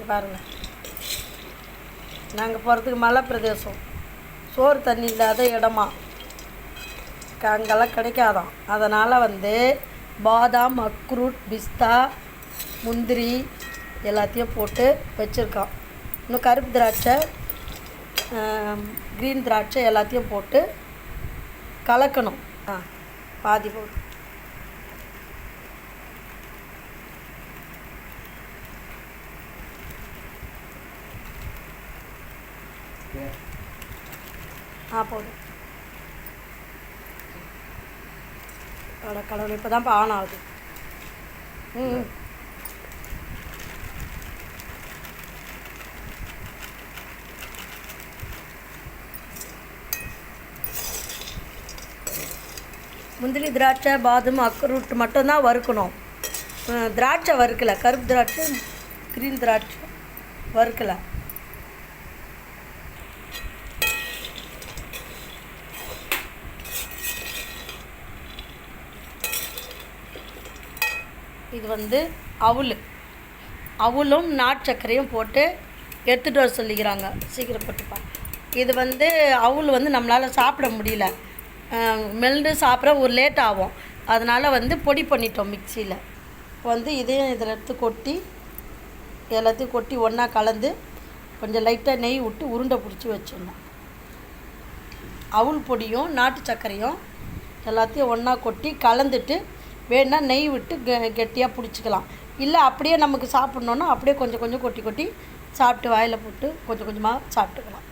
இங்கே பாருங்கள், நாங்கள் போகிறதுக்கு மலை பிரதேசம், சோறு தண்ணி இல்லாத இடமா, அங்கெல்லாம் கிடைக்காதான். அதனால் வந்து பாதாம், அக்ரூட், பிஸ்தா, முந்திரி எல்லாத்தையும் போட்டு வச்சுருக்கோம். இன்னும் கருப்பு திராட்சை, க்ரீன் திராட்சை எல்லாத்தையும் போட்டு கலக்கணும். பாதி போடு. போதும். கடவுள் இப்போ தான் ஆன் ஆகுது. முந்திரி, திராட்சை, பாதாம், அக்ரூட் மட்டும்தான் வறுக்கணும். திராட்சை வறுக்கலை, கருப்பு திராட்சை, க்ரீன் திராட்சை வறுக்கலை. இது வந்து அவுளும் நாட்டு சர்க்கரையும் போட்டு எடுத்துகிட்டு வர சொல்லிக்கிறாங்க. சீக்கிரம் போட்டுப்பாங்க. இது வந்து அவுள் வந்து நம்மளால் சாப்பிட முடியல, மெல்டு சாப்பிட ஒரு லேட் ஆகும். அதனால் வந்து பொடி பண்ணிட்டோம் மிக்சியில். இப்போ வந்து இதையும் இதில் எடுத்து கொட்டி எல்லாத்தையும் கொட்டி ஒன்றா கலந்து கொஞ்சம் லைட்டாக நெய் விட்டு உருண்டை பிடிச்சி வச்சிடணும். அவுள் பொடியும் நாட்டு சர்க்கரையும் எல்லாத்தையும் ஒன்றா கொட்டி கலந்துட்டு வேணுன்னா நெய் விட்டு கெட்டியாக பிடிச்சிக்கலாம். இல்லை அப்படியே நமக்கு சாப்பிட்ணுன்னா அப்படியே கொஞ்சம் கொஞ்சம் கொட்டி கொட்டி சாப்பிட்டு வாயில் போட்டு கொஞ்சம் கொஞ்சமாக சாப்பிட்டுக்கலாம்.